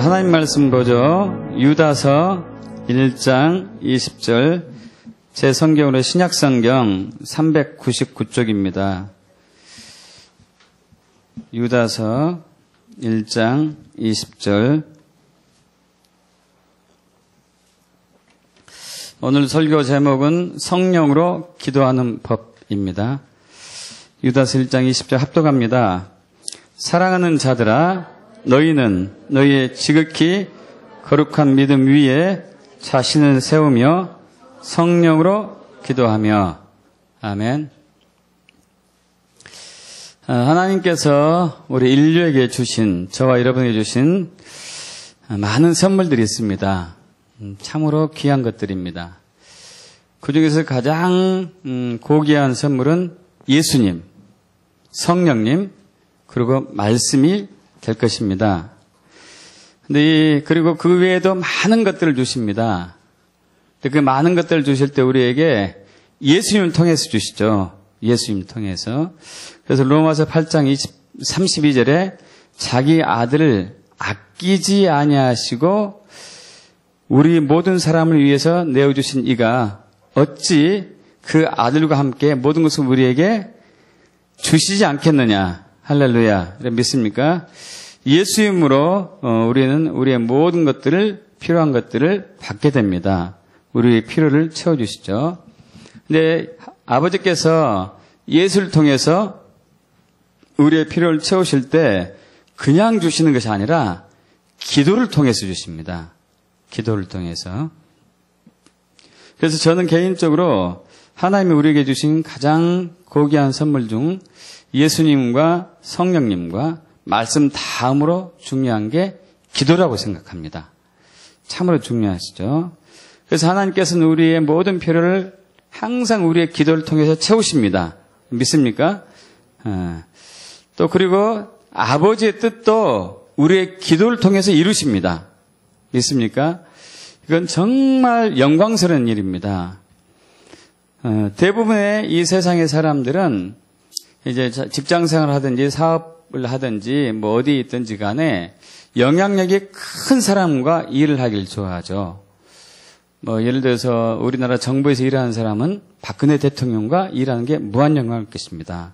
하나님 말씀 보죠. 유다서 1장 20절, 제 성경으로 신약성경 399쪽입니다. 유다서 1장 20절. 오늘 설교 제목은 성령으로 기도하는 법입니다. 유다서 1장 20절 합독합니다. 사랑하는 자들아, 너희는 너희의 지극히 거룩한 믿음 위에 자신을 세우며 성령으로 기도하며. 아멘. 하나님께서 우리 인류에게 주신, 저와 여러분에게 주신 많은 선물들이 있습니다. 참으로 귀한 것들입니다. 그 중에서 가장 고귀한 선물은 예수님, 성령님, 그리고 말씀이 될 것입니다. 근데 그리고 그 외에도 많은 것들을 주십니다. 그 많은 것들을 주실 때 우리에게 예수님을 통해서 주시죠. 예수님을 통해서. 그래서 로마서 8장 32절에 자기 아들을 아끼지 아니하시고 우리 모든 사람을 위해서 내어주신 이가 어찌 그 아들과 함께 모든 것을 우리에게 주시지 않겠느냐. 할렐루야. 믿습니까? 예수님으로 우리는 우리의 모든 것들을, 필요한 것들을 받게 됩니다. 우리의 필요를 채워주시죠. 근데 아버지께서 예수를 통해서 우리의 필요를 채우실 때 그냥 주시는 것이 아니라 기도를 통해서 주십니다. 기도를 통해서. 그래서 저는 개인적으로 하나님이 우리에게 주신 가장 고귀한 선물 중 예수님과 성령님과 말씀 다음으로 중요한 게 기도라고 생각합니다. 참으로 중요하시죠. 그래서 하나님께서는 우리의 모든 필요를 항상 우리의 기도를 통해서 채우십니다. 믿습니까? 또 그리고 아버지의 뜻도 우리의 기도를 통해서 이루십니다. 믿습니까? 이건 정말 영광스러운 일입니다. 대부분의 이 세상의 사람들은 이제 직장생활을 하든지 사업을 하든지 뭐 어디 있든지 간에 영향력이 큰 사람과 일을 하길 좋아하죠. 뭐 예를 들어서 우리나라 정부에서 일하는 사람은 박근혜 대통령과 일하는 게 무한 영광일 것입니다.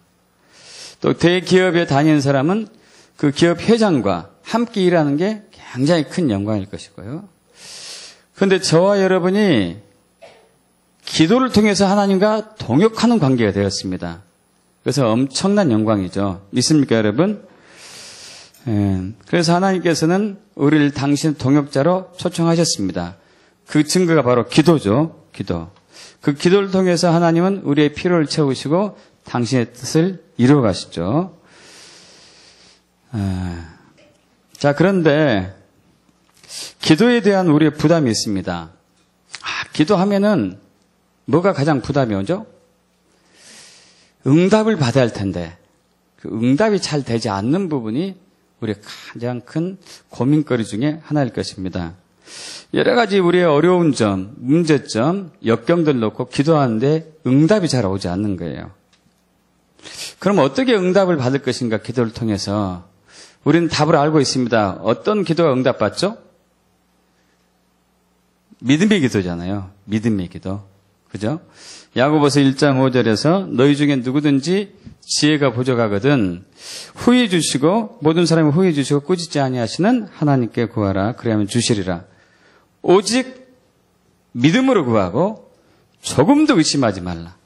또 대기업에 다니는 사람은 그 기업 회장과 함께 일하는 게 굉장히 큰 영광일 것이고요. 그런데 저와 여러분이 기도를 통해서 하나님과 동역하는 관계가 되었습니다. 그래서 엄청난 영광이죠. 믿습니까, 여러분? 그래서 하나님께서는 우리를 당신의 동역자로 초청하셨습니다. 그 증거가 바로 기도죠. 기도. 그 기도를 통해서 하나님은 우리의 필요를 채우시고 당신의 뜻을 이루어 가시죠. 자, 그런데 기도에 대한 우리의 부담이 있습니다. 기도하면은 뭐가 가장 부담이 오죠? 응답을 받아야 할 텐데 그 응답이 잘 되지 않는 부분이 우리의 가장 큰 고민거리 중에 하나일 것입니다. 여러 가지 우리의 어려운 점, 문제점, 역경들 놓고 기도하는데 응답이 잘 오지 않는 거예요. 그럼 어떻게 응답을 받을 것인가? 기도를 통해서. 우리는 답을 알고 있습니다. 어떤 기도가 응답받죠? 믿음의 기도잖아요. 믿음의 기도. 그죠? 야고보서 1장 5절에서 너희 중에 누구든지 지혜가 부족하거든 후히 주시고 모든 사람이 후히 주시고 꾸짖지 아니하시는 하나님께 구하라. 그래야만 주시리라. 오직 믿음으로 구하고 조금도 의심하지 말라.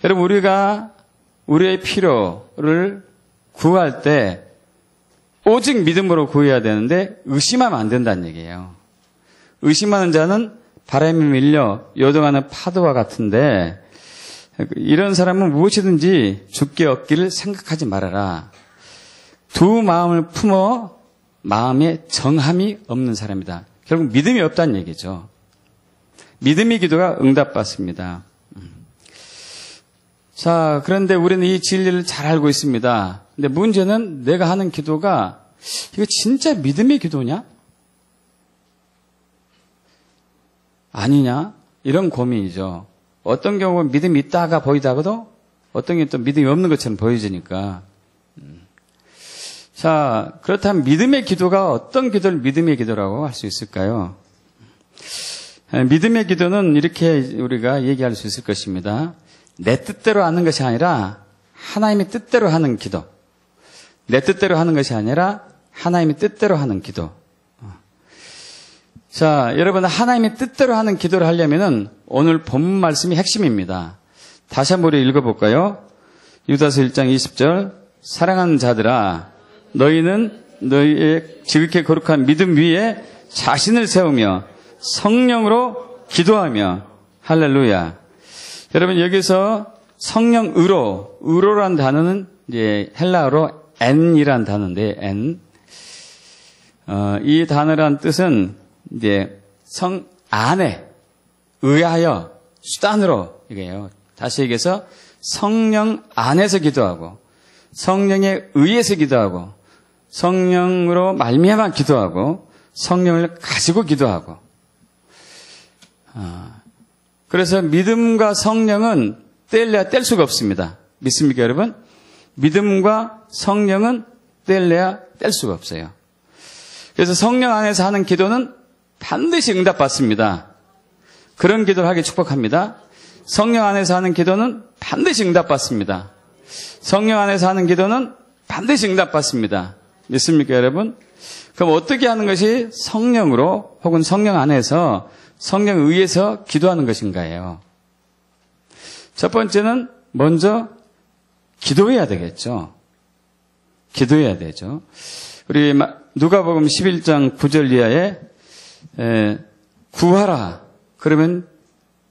여러분, 우리가 우리의 필요를 구할 때 오직 믿음으로 구해야 되는데 의심하면 안 된다는 얘기예요. 의심하는 자는 바람에 밀려 요동하는 파도와 같은데 이런 사람은 무엇이든지 주께 얻기를 생각하지 말아라. 두 마음을 품어 마음에 정함이 없는 사람이다. 결국 믿음이 없다는 얘기죠. 믿음의 기도가 응답받습니다. 자, 그런데 우리는 이 진리를 잘 알고 있습니다. 근데 문제는 내가 하는 기도가 이거 진짜 믿음의 기도냐? 아니냐? 이런 고민이죠. 어떤 경우는 믿음이 있다가 보이다가도 어떤 게 또 믿음이 없는 것처럼 보여지니까. 자, 그렇다면 믿음의 기도가 어떤 기도를 믿음의 기도라고 할 수 있을까요? 믿음의 기도는 이렇게 우리가 얘기할 수 있을 것입니다. 내 뜻대로 하는 것이 아니라 하나님의 뜻대로 하는 기도. 내 뜻대로 하는 것이 아니라 하나님의 뜻대로 하는 기도. 자, 여러분, 하나님의 뜻대로 하는 기도를 하려면은 오늘 본문 말씀이 핵심입니다. 다시 한번 읽어볼까요? 유다서 1장 20절. 사랑하는 자들아, 너희는 너희의 지극히 거룩한 믿음 위에 자신을 세우며 성령으로 기도하며. 할렐루야. 여러분, 여기서 의로란 단어는 이제 헬라어로 n이란 단어인데, n. 이 단어란 뜻은 이제 성 안에 의하여 수단으로 이게요. 다시 얘기해서 성령 안에서 기도하고 성령에 의해서 기도하고 성령으로 말미암아 기도하고 성령을 가지고 기도하고. 그래서 믿음과 성령은 떼려야 뗄 수가 없습니다. 믿습니까, 여러분? 믿음과 성령은 떼려야 뗄 수가 없어요. 그래서 성령 안에서 하는 기도는 반드시 응답받습니다. 그런 기도를 하기 축복합니다. 성령 안에서 하는 기도는 반드시 응답받습니다. 성령 안에서 하는 기도는 반드시 응답받습니다. 믿습니까, 여러분? 그럼 어떻게 하는 것이 성령으로 혹은 성령 안에서 성령에 의해서 기도하는 것인가요? 첫 번째는 먼저 기도해야 되겠죠. 기도해야 되죠. 우리 누가복음 11장 9절 이하에 구하라 그러면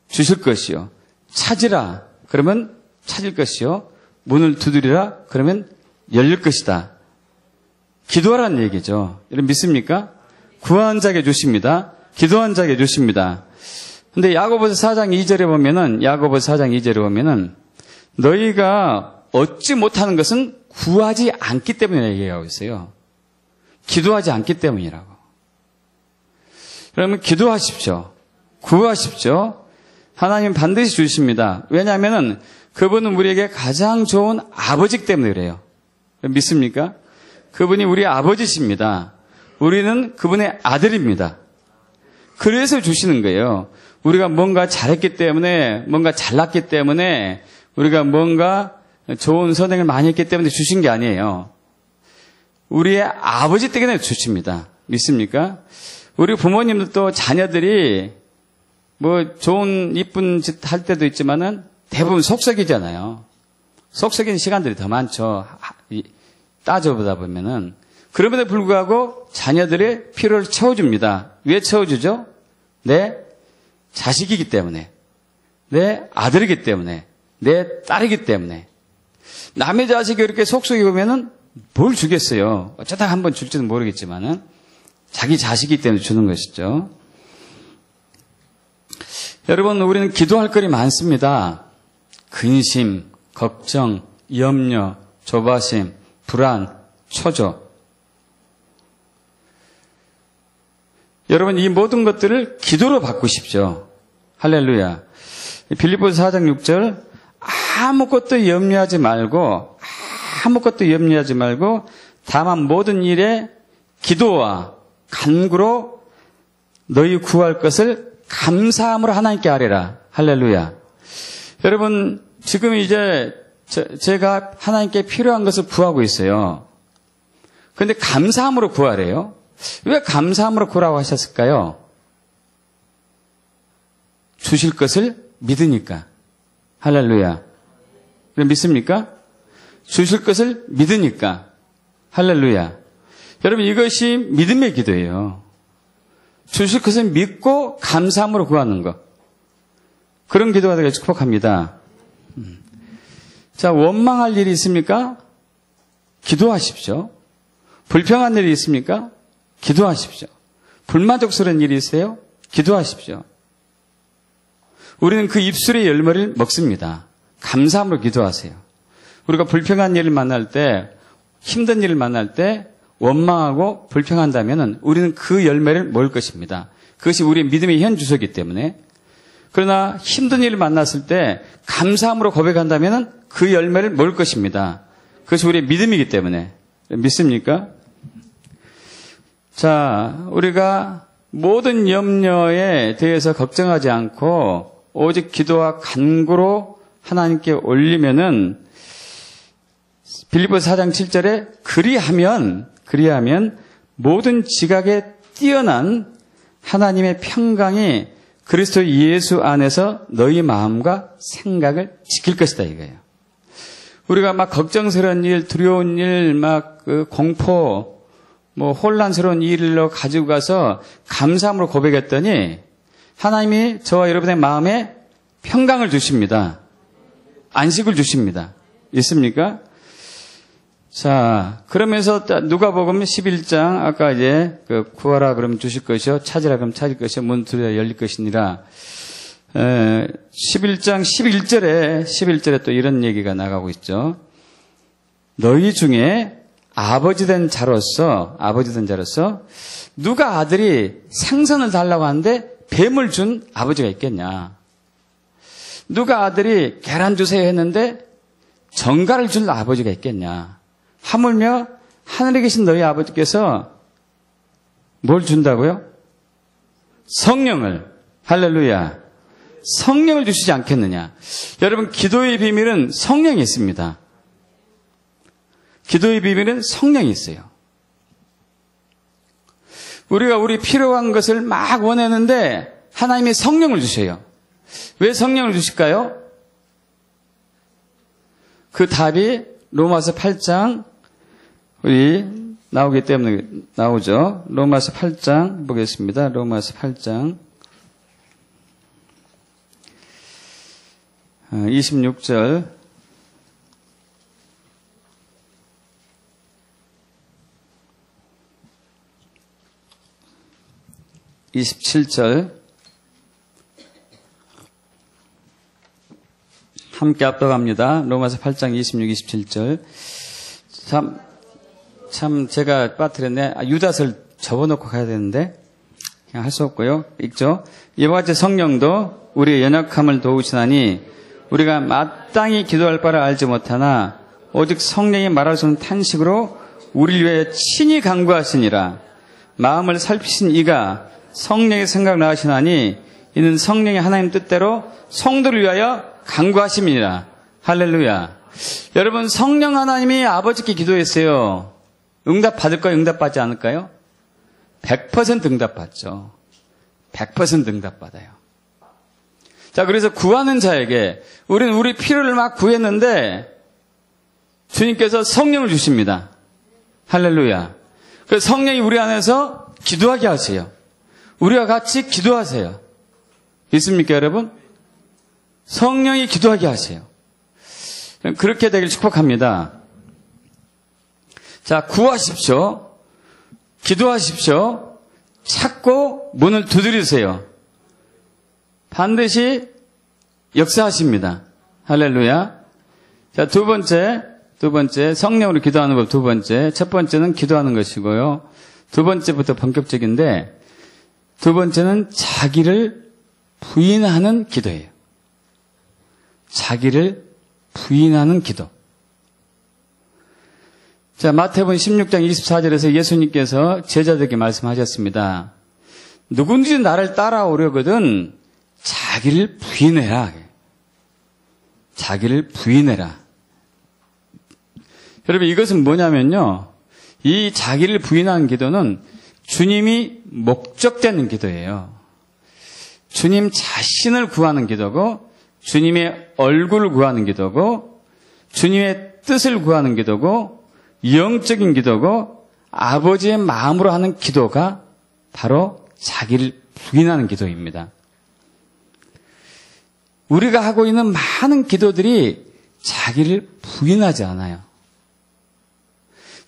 주실 것이요, 찾으라 그러면 찾을 것이요, 문을 두드리라 그러면 열릴 것이다. 기도하라는 얘기죠. 여러분 믿습니까? 구한 자에게 주십니다. 기도한 자에게 주십니다. 근데 야고보서 4장 2절에 보면은 너희가 얻지 못하는 것은 구하지 않기 때문에 얘기하고 있어요. 기도하지 않기 때문이라고. 그러면 기도하십시오. 구하십시오. 하나님 반드시 주십니다. 왜냐하면 그분은 우리에게 가장 좋은 아버지 때문에 그래요. 믿습니까? 그분이 우리 아버지십니다. 우리는 그분의 아들입니다. 그래서 주시는 거예요. 우리가 뭔가 잘했기 때문에, 뭔가 잘났기 때문에, 우리가 뭔가 좋은 선행을 많이 했기 때문에 주신 게 아니에요. 우리의 아버지 때문에 주십니다. 믿습니까? 우리 부모님들도 자녀들이 뭐 좋은 이쁜 짓 할 때도 있지만은 대부분 속썩이잖아요. 속썩이는 시간들이 더 많죠. 따져보다 보면은. 그럼에도 불구하고 자녀들의 필요를 채워줍니다. 왜 채워주죠? 내 자식이기 때문에, 내 아들이기 때문에, 내 딸이기 때문에. 남의 자식이 이렇게 속썩이면은 뭘 주겠어요? 어쩌다 한번 줄지는 모르겠지만은 자기 자식이기 때문에 주는 것이죠. 여러분, 우리는 기도할 거리 많습니다. 근심, 걱정, 염려, 조바심, 불안, 초조. 여러분, 이 모든 것들을 기도로 바꾸십시오. 할렐루야. 빌립보서 4장 6절, 아무것도 염려하지 말고 다만 모든 일에 기도와 간구로 너희 구할 것을 감사함으로 하나님께 아뢰라. 할렐루야. 여러분, 지금 이제 제가 하나님께 필요한 것을 구하고 있어요. 그런데 감사함으로 구하래요. 왜 감사함으로 구하라고 하셨을까요? 주실 것을 믿으니까. 할렐루야. 믿습니까? 주실 것을 믿으니까. 할렐루야. 여러분, 이것이 믿음의 기도예요. 주실 것을 믿고 감사함으로 구하는 것. 그런 기도가 되길 축복합니다. 자, 원망할 일이 있습니까? 기도하십시오. 불평한 일이 있습니까? 기도하십시오. 불만족스러운 일이 있어요? 기도하십시오. 우리는 그 입술의 열매를 먹습니다. 감사함으로 기도하세요. 우리가 불평한 일을 만날 때, 힘든 일을 만날 때 원망하고 불평한다면 우리는 그 열매를 먹을 것입니다. 그것이 우리의 믿음의 현 주소이기 때문에. 그러나 힘든 일을 만났을 때 감사함으로 고백한다면 그 열매를 먹을 것입니다. 그것이 우리의 믿음이기 때문에. 믿습니까? 자, 우리가 모든 염려에 대해서 걱정하지 않고 오직 기도와 간구로 하나님께 올리면은 빌립보서 4장 7절에 그리하면 모든 지각에 뛰어난 하나님의 평강이 그리스도 예수 안에서 너희 마음과 생각을 지킬 것이다 이거예요. 우리가 막 걱정스러운 일, 두려운 일, 막 공포, 혼란스러운 일로 가지고 가서 감사함으로 고백했더니 하나님이 저와 여러분의 마음에 평강을 주십니다. 안식을 주십니다. 있습니까? 자, 그러면서 누가복음 11장 아까 이제 구하라 그러면 주실 것이요 찾으라 그러면 찾을 것이요 문 두드려 열릴 것이니라. 11장 11절에 또 이런 얘기가 나가고 있죠. 너희 중에 아버지 된 자로서 누가 아들이 생선을 달라고 하는데 뱀을 준 아버지가 있겠냐? 누가 아들이 계란 주세요 했는데 정갈을 줄 아버지가 있겠냐? 하물며 하늘에 계신 너희 아버지께서 뭘 준다고요? 성령을. 할렐루야. 성령을 주시지 않겠느냐? 여러분, 기도의 비밀은 성령이 있습니다. 기도의 비밀은 성령이 있어요. 우리가 우리 필요한 것을 막 원하는데 하나님이 성령을 주셔요. 왜 성령을 주실까요? 그 답이 로마서 8장 우리 나오기 때문에 나오죠. 로마서 8장 보겠습니다. 로마서 8장 26절 27절 함께 압도합니다. 로마서 8장 26, 27절. 참 제가 빠뜨렸네. 유다서를 접어놓고 가야 되는데 그냥 할 수 없고요. 읽죠. 이와 같이 성령도 우리의 연약함을 도우시나니 우리가 마땅히 기도할 바를 알지 못하나 오직 성령이 말할 수 없는 탄식으로 우리를 위해 친히 간구하시니라. 마음을 살피신 이가 성령의 생각을 나으시나니 이는 성령의 하나님 뜻대로 성도를 위하여 간구하심이니라. 할렐루야. 여러분, 성령 하나님이 아버지께 기도했어요. 응답 받을까요? 응답 받지 않을까요? 100% 응답 받죠. 100% 응답 받아요. 자, 그래서 구하는 자에게 우리는 우리 필요를 막 구했는데 주님께서 성령을 주십니다. 할렐루야. 그 성령이 우리 안에서 기도하게 하세요. 우리와 같이 기도하세요. 있습니까, 여러분? 성령이 기도하게 하세요. 그렇게 되길 축복합니다. 자, 구하십시오. 기도하십시오. 찾고 문을 두드리세요. 반드시 역사하십니다. 할렐루야. 자, 두 번째, 성령으로 기도하는 법 두 번째. 첫 번째는 기도하는 것이고요. 두 번째부터 본격적인데, 두 번째는 자기를 부인하는 기도예요. 자기를 부인하는 기도. 자, 마태복음 16장 24절에서 예수님께서 제자들에게 말씀하셨습니다. 누구든지 나를 따라오려거든 자기를 부인해라. 자기를 부인해라. 여러분, 이것은 뭐냐면요. 이 자기를 부인하는 기도는 주님이 목적되는 기도예요. 주님 자신을 구하는 기도고, 주님의 얼굴을 구하는 기도고, 주님의 뜻을 구하는 기도고, 영적인 기도고, 아버지의 마음으로 하는 기도가 바로 자기를 부인하는 기도입니다. 우리가 하고 있는 많은 기도들이 자기를 부인하지 않아요.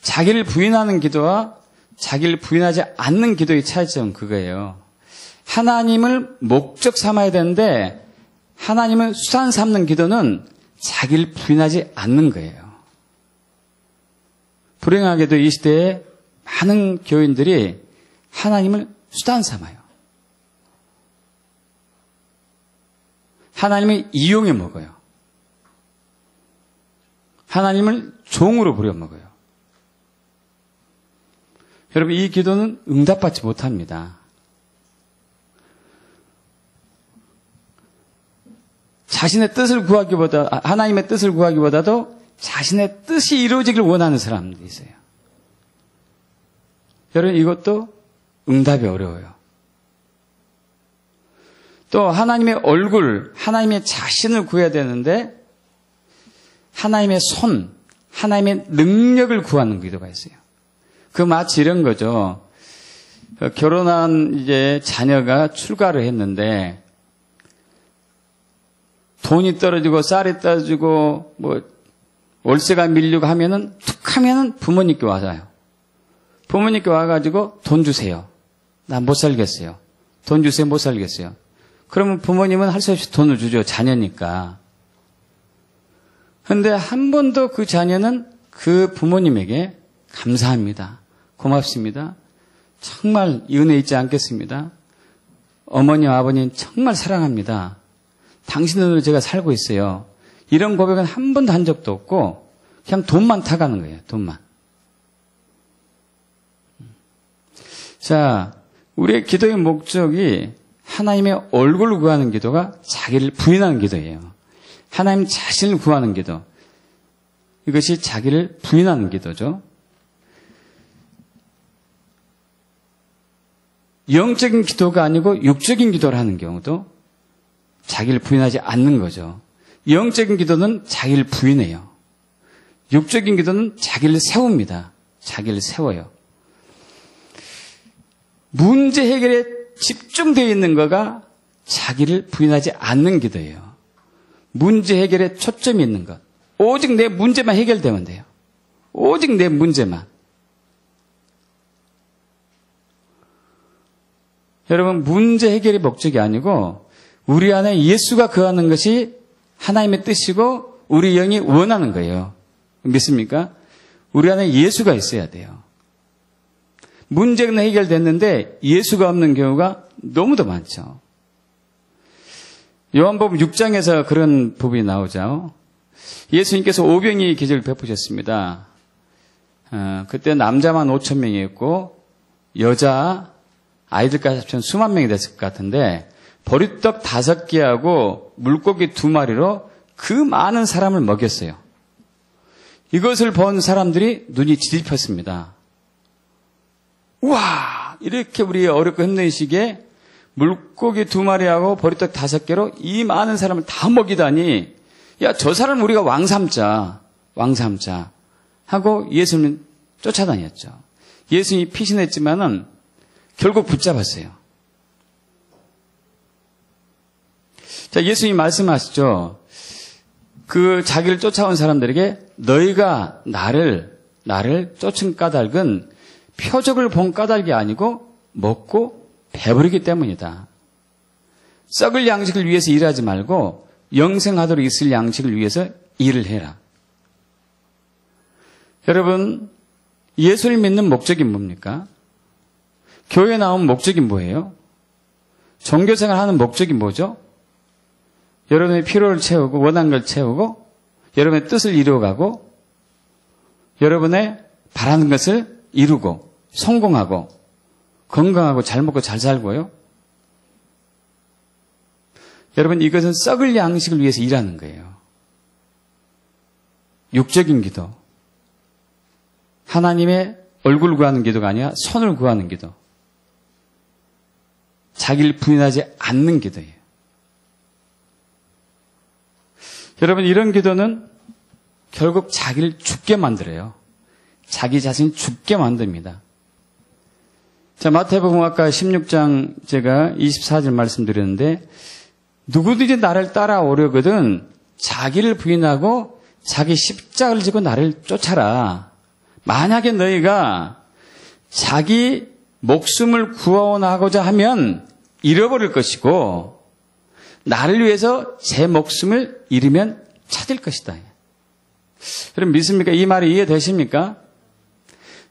자기를 부인하는 기도와 자기를 부인하지 않는 기도의 차이점은 그거예요. 하나님을 목적 삼아야 되는데 하나님을 수단 삼는 기도는 자기를 부인하지 않는 거예요. 불행하게도 이 시대에 많은 교인들이 하나님을 수단 삼아요. 하나님을 이용해 먹어요. 하나님을 종으로 부려먹어요. 여러분, 이 기도는 응답받지 못합니다. 자신의 뜻을 구하기보다, 하나님의 뜻을 구하기보다도 자신의 뜻이 이루어지길 원하는 사람들이 있어요. 여러분, 이것도 응답이 어려워요. 또 하나님의 얼굴, 하나님의 자신을 구해야 되는데 하나님의 손, 하나님의 능력을 구하는 기도가 있어요. 그 마치 이런 거죠. 결혼한 이제 자녀가 출가를 했는데 돈이 떨어지고 쌀이 떨어지고 뭐 월세가 밀리고 하면은 툭 하면은 부모님께 와서요. 부모님께 와가지고 돈 주세요. 나 못 살겠어요. 돈 주세요. 못 살겠어요. 그러면 부모님은 할 수 없이 돈을 주죠. 자녀니까. 그런데 한 번도 그 자녀는 그 부모님에게 감사합니다. 고맙습니다. 정말 은혜 잊지 않겠습니다. 어머님, 아버님 정말 사랑합니다. 당신들로 제가 살고 있어요. 이런 고백은 한 번도 한 적도 없고 그냥 돈만 타가는 거예요. 돈만. 자, 우리의 기도의 목적이 하나님의 얼굴을 구하는 기도가 자기를 부인하는 기도예요. 하나님 자신을 구하는 기도. 이것이 자기를 부인하는 기도죠. 영적인 기도가 아니고 육적인 기도를 하는 경우도 자기를 부인하지 않는 거죠. 영적인 기도는 자기를 부인해요. 육적인 기도는 자기를 세웁니다. 자기를 세워요. 문제 해결에 집중되어 있는 거가 자기를 부인하지 않는 기도예요. 문제 해결에 초점이 있는 것. 오직 내 문제만 해결되면 돼요. 오직 내 문제만. 여러분, 문제 해결이 목적이 아니고 우리 안에 예수가 거하는 것이 하나님의 뜻이고 우리 영이 원하는 거예요. 믿습니까? 우리 안에 예수가 있어야 돼요. 문제는 해결됐는데 예수가 없는 경우가 너무도 많죠. 요한복음 6장에서 그런 부분이 나오죠. 예수님께서 오병이의 기적을 베푸셨습니다. 그때 남자만 5,000명이었고 여자 아이들까지 합치면 수만 명이 됐을 것 같은데 보리떡 5개하고 물고기 2마리로 그 많은 사람을 먹였어요. 이것을 본 사람들이 눈이 뒤집혔습니다. 우와! 이렇게 우리 어렵고 힘든 시기에 물고기 2마리하고 보리떡 5개로 이 많은 사람을 다 먹이다니, 야, 저 사람 우리가 왕 삼자 하고 예수님 쫓아다녔죠. 예수님이 피신했지만은 결국 붙잡았어요. 자, 예수님이 말씀하시죠. 그 자기를 쫓아온 사람들에게 너희가 나를 쫓은 까닭은 표적을 본 까닭이 아니고 먹고 배부르기 때문이다. 썩을 양식을 위해서 일하지 말고 영생하도록 있을 양식을 위해서 일을 해라. 여러분, 예수를 믿는 목적이 뭡니까? 교회에 나온 목적이 뭐예요? 종교생활 하는 목적이 뭐죠? 여러분의 필요를 채우고 원하는 걸 채우고 여러분의 뜻을 이루어가고 여러분의 바라는 것을 이루고 성공하고 건강하고 잘 먹고 잘 살고요. 여러분, 이것은 썩을 양식을 위해서 일하는 거예요. 육적인 기도. 하나님의 얼굴을 구하는 기도가 아니라 손을 구하는 기도. 자기를 부인하지 않는 기도예요. 여러분, 이런 기도는 결국 자기를 죽게 만들어요. 자기 자신이 죽게 만듭니다. 자, 마태복음 아까 16장 제가 24절 말씀드렸는데 누구든지 나를 따라오려거든 자기를 부인하고 자기 십자가를 지고 나를 쫓아라. 만약에 너희가 자기 목숨을 구원하고자 하면 잃어버릴 것이고 나를 위해서 제 목숨을 잃으면 찾을 것이다. 여러분 믿습니까? 이 말이 이해되십니까?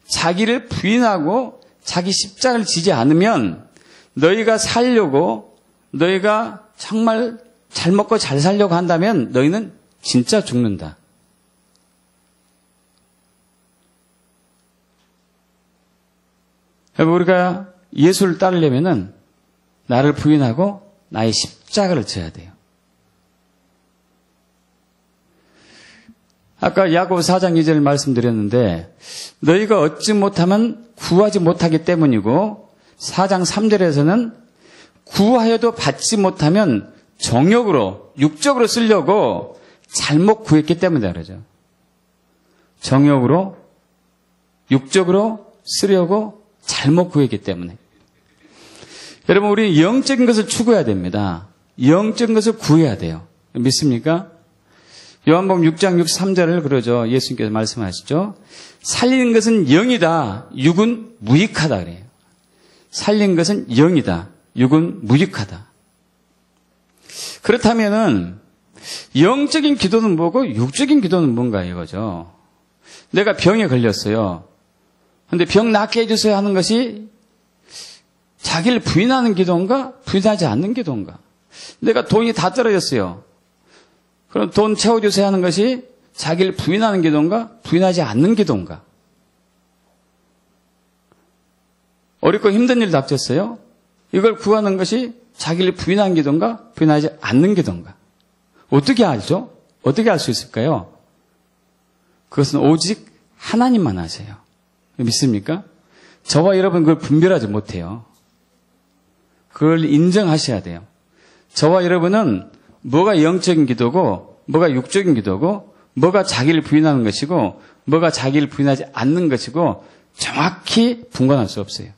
자기를 부인하고 자기 십자가를 지지 않으면 너희가 살려고 너희가 정말 잘 먹고 잘 살려고 한다면 너희는 진짜 죽는다. 여러분, 우리가 예수를 따르려면은 나를 부인하고 나의 십자가를 져야 돼요. 아까 야고보 4장 2절 말씀드렸는데 너희가 얻지 못하면 구하지 못하기 때문이고 4장 3절에서는 구하여도 받지 못하면 정욕으로 육적으로 쓰려고 잘못 구했기 때문이다 그러죠. 정욕으로 육적으로 쓰려고 잘못 구했기 때문에. 여러분, 우리 영적인 것을 추구해야 됩니다. 영적인 것을 구해야 돼요. 믿습니까? 요한복음 6장 63절을 그러죠. 예수님께서 말씀하시죠. 살리는 것은 영이다. 육은 무익하다 그래요. 살린 것은 영이다. 육은 무익하다. 그렇다면은 영적인 기도는 뭐고 육적인 기도는 뭔가 이거죠. 내가 병에 걸렸어요. 근데 병 낫게 해주세요 하는 것이 자기를 부인하는 기도인가? 부인하지 않는 기도인가? 내가 돈이 다 떨어졌어요. 그럼 돈 채워주세요 하는 것이 자기를 부인하는 기도인가? 부인하지 않는 기도인가? 어렵고 힘든 일 닥쳤어요. 이걸 구하는 것이 자기를 부인하는 기도인가? 부인하지 않는 기도인가? 어떻게 알죠? 어떻게 알 수 있을까요? 그것은 오직 하나님만 아세요. 믿습니까? 저와 여러분 그걸 분별하지 못해요. 그걸 인정하셔야 돼요. 저와 여러분은 뭐가 영적인 기도고 뭐가 육적인 기도고 뭐가 자기를 부인하는 것이고 뭐가 자기를 부인하지 않는 것이고 정확히 분간할 수 없어요.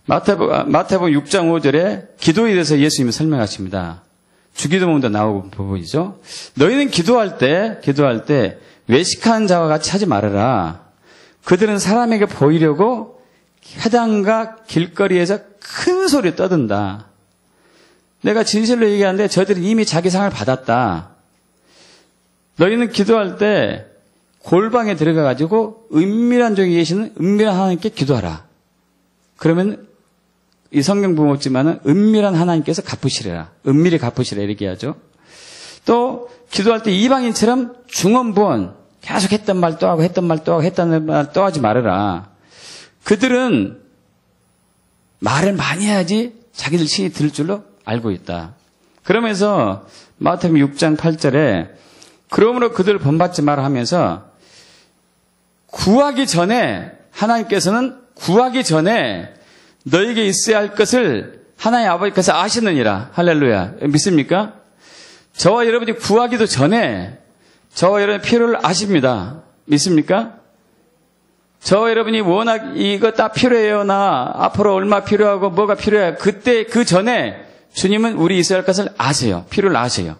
마태복음 6장 5절에 기도에 대해서 예수님이 설명하십니다. 주기도문도 나오고 부분이죠. 너희는 기도할 때 외식하는 자와 같이 하지 말아라. 그들은 사람에게 보이려고 회당과 길거리에서 큰 소리 떠든다. 내가 진실로 얘기하는데 저들은 이미 자기 상을 받았다. 너희는 기도할 때 골방에 들어가가지고 은밀한 종이 계시는 은밀한 하나님께 기도하라. 그러면 이 성경 부분 없지만은 은밀한 하나님께서 갚으시리라. 은밀히 갚으시라 이렇게 하죠. 또 기도할 때 이방인처럼 중언부언 계속 했던 말 또 하고 했던 말 또 하고 했던 말 또 하지 말아라. 그들은 말을 많이 해야지 자기들 신이 들을 줄로 알고 있다. 그러면서 마태복음 6장 8절에 그러므로 그들을 본받지 마라 하면서 구하기 전에 하나님께서는 구하기 전에 너에게 있어야 할 것을 하나님 아버지께서 아시느니라. 할렐루야. 믿습니까? 저와 여러분이 구하기도 전에 저와 여러분의 필요를 아십니다. 믿습니까? 저와 여러분이 워낙 이거 다 필요해요. 나 앞으로 얼마 필요하고 뭐가 필요해. 그때 그 전에 주님은 우리 있어야 할 것을 아세요. 필요를 아세요.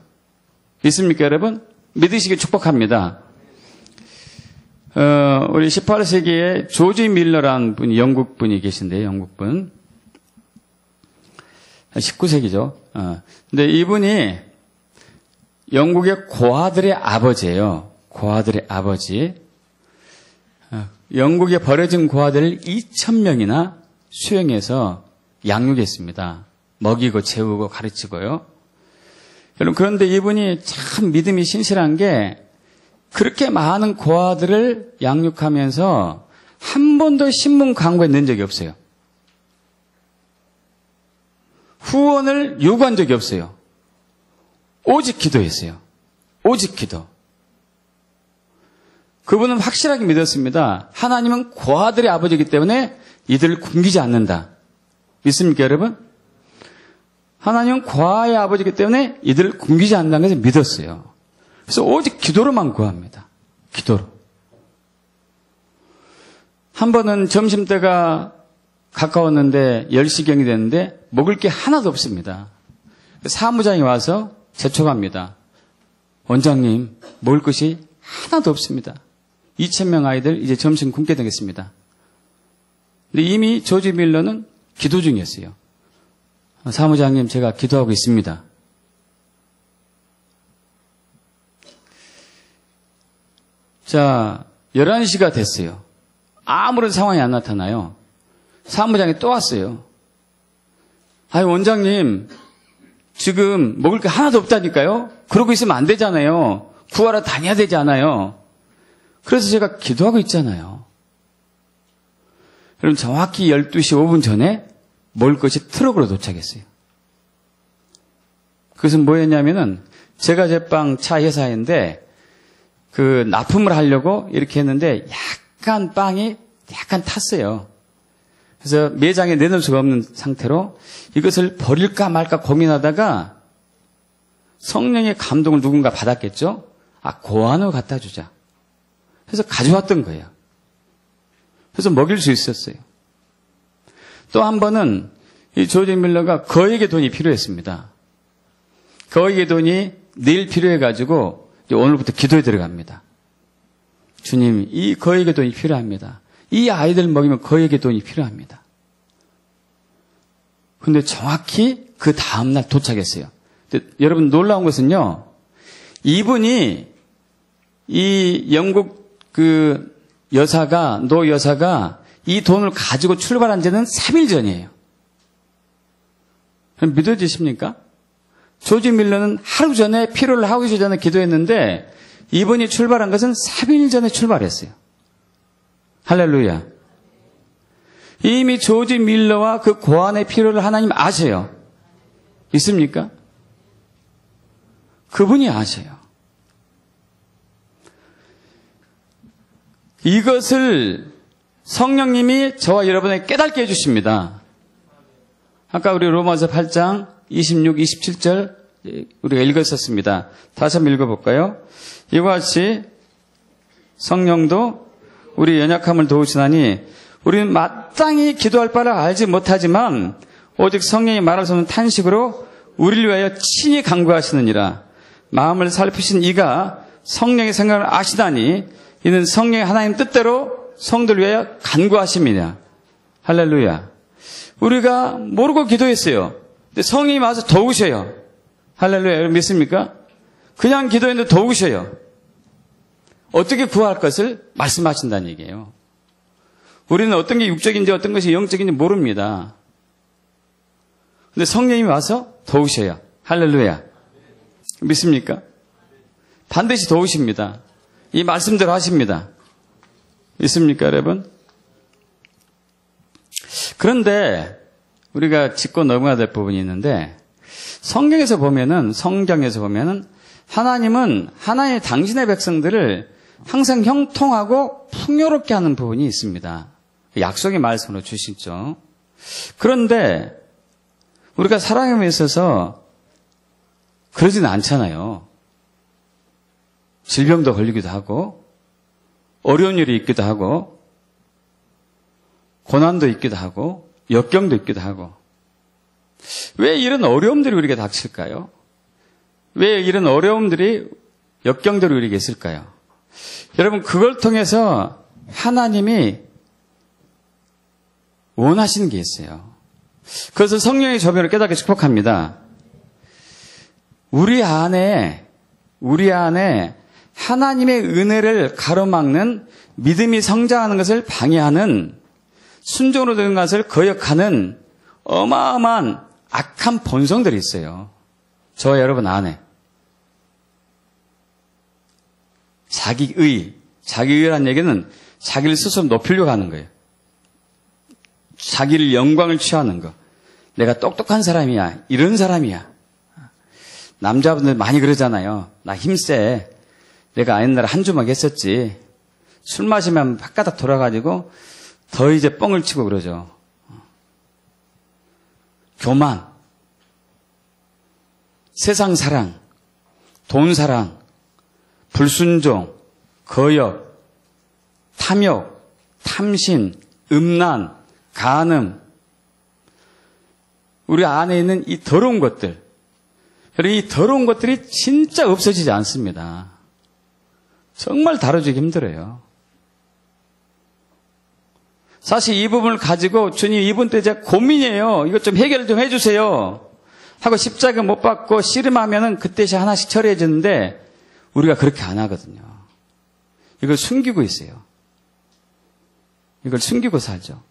믿습니까 여러분? 믿으시길 축복합니다. 우리 18세기에 조지 밀러라는 분이 영국 분이 계신데요. 영국 분. 19세기죠. 근데 이분이 영국의 고아들의 아버지예요. 고아들의 아버지. 영국에 버려진 고아들을 2,000명이나 수용해서 양육했습니다. 먹이고 재우고 가르치고요. 여러분 그런데 이분이 참 믿음이 신실한 게 그렇게 많은 고아들을 양육하면서 한 번도 신문 광고에 낸 적이 없어요. 후원을 요구한 적이 없어요. 오직 기도했어요. 오직 기도. 그분은 확실하게 믿었습니다. 하나님은 고아들의 아버지이기 때문에 이들을 굶기지 않는다. 믿습니까 여러분? 하나님은 고아의 아버지이기 때문에 이들을 굶기지 않는다는 것을 믿었어요. 그래서 오직 기도로만 구합니다. 기도로. 한 번은 점심때가 가까웠는데 10시경이 됐는데 먹을 게 하나도 없습니다. 사무장이 와서 재촉합니다. 원장님, 먹을 것이 하나도 없습니다. 2,000명 아이들 이제 점심 굶게 되겠습니다. 근데 이미 조지 밀러는 기도 중이었어요. 사무장님, 제가 기도하고 있습니다. 자, 11시가 됐어요. 아무런 상황이 안 나타나요. 사무장이 또 왔어요. 아니, 원장님, 지금 먹을 게 하나도 없다니까요? 그러고 있으면 안 되잖아요. 구하러 다녀야 되지 않아요? 그래서 제가 기도하고 있잖아요. 그럼 정확히 12시 5분 전에 먹을 것이 트럭으로 도착했어요. 그것은 뭐였냐면은 제가 제빵 차 회사인데 그 납품을 하려고 이렇게 했는데 약간 빵이 약간 탔어요. 그래서 매장에 내놓을 수가 없는 상태로 이것을 버릴까 말까 고민하다가 성령의 감동을 누군가 받았겠죠? 고안으로 갖다 주자. 그래서 가져왔던 거예요. 그래서 먹일 수 있었어요. 또 한 번은 이 조지 밀러가 거액의 돈이 필요했습니다. 거액의 돈이 내일 필요해가지고 오늘부터 기도에 들어갑니다. 주님, 이 거액의 돈이 필요합니다. 이 아이들 먹이면 거액의 돈이 필요합니다. 근데 정확히 그 다음날 도착했어요. 근데 여러분 놀라운 것은요, 이분이 이 영국 그 노 여사가 이 돈을 가지고 출발한 지는 3일 전이에요. 믿어지십니까? 조지 밀러는 하루 전에 필요를 하고 전에 기도했는데 이분이 출발한 것은 3일 전에 출발했어요. 할렐루야. 이미 조지 밀러와 그 고안의 필요를 하나님 아세요. 있습니까? 그분이 아세요. 이것을 성령님이 저와 여러분에게 깨닫게 해주십니다. 아까 우리 로마서 8장 26, 27절 우리가 읽었었습니다. 다시 한번 읽어볼까요? 이와 같이 성령도 우리 연약함을 도우시나니 우리는 마땅히 기도할 바를 알지 못하지만 오직 성령이 말할 수 없는 탄식으로 우리를 위하여 친히 간구하시느니라. 마음을 살피신 이가 성령의 생각을 아시다니 이는 성령의 하나님 뜻대로 성도를 위하여 간구하십니다. 할렐루야. 우리가 모르고 기도했어요. 근데 성령이 와서 도우셔요. 할렐루야. 여러분 믿습니까? 그냥 기도했는데 도우셔요. 어떻게 구할 것을 말씀하신다는 얘기예요. 우리는 어떤 게 육적인지 어떤 것이 영적인지 모릅니다. 근데 성령이 와서 도우셔요. 할렐루야. 믿습니까? 반드시 도우십니다. 이 말씀대로 하십니다. 있습니까, 여러분? 그런데 우리가 짚고 넘어가야 될 부분이 있는데 성경에서 보면은 하나님은 당신의 백성들을 항상 형통하고 풍요롭게 하는 부분이 있습니다. 약속의 말씀으로 주시죠. 그런데 우리가 살아감에 있어서 그러지는 않잖아요. 질병도 걸리기도 하고 어려운 일이 있기도 하고 고난도 있기도 하고 역경도 있기도 하고 왜 이런 어려움들이 우리에게 닥칠까요? 왜 이런 어려움들이 역경들이 우리에게 있을까요? 여러분 그걸 통해서 하나님이 원하시는 게 있어요. 그래서 성령의 조명을 깨닫게 축복합니다. 우리 안에 하나님의 은혜를 가로막는 믿음이 성장하는 것을 방해하는 순종으로 되는 것을 거역하는 어마어마한 악한 본성들이 있어요. 저와 여러분 안에. 자기의라는 얘기는 자기를 스스로 높이려고 하는 거예요. 자기를 영광을 취하는 거. 내가 똑똑한 사람이야. 이런 사람이야. 남자분들 많이 그러잖아요. 나 힘세. 내가 옛날에 한 주먹 했었지. 술 마시면 바깥 돌아가지고 더 이제 뻥을 치고 그러죠. 교만, 세상 사랑, 돈 사랑, 불순종, 거역, 탐욕, 탐심, 음란, 간음. 우리 안에 있는 이 더러운 것들. 그리고 이 더러운 것들이 진짜 없어지지 않습니다. 정말 다뤄주기 힘들어요. 사실 이 부분을 가지고 주님 이분 때 제가 고민이에요. 이것 좀 해결 좀 해주세요. 하고 십자가 못 받고 씨름하면은 그때씩 하나씩 처리해지는데 우리가 그렇게 안 하거든요. 이걸 숨기고 있어요. 이걸 숨기고 살죠.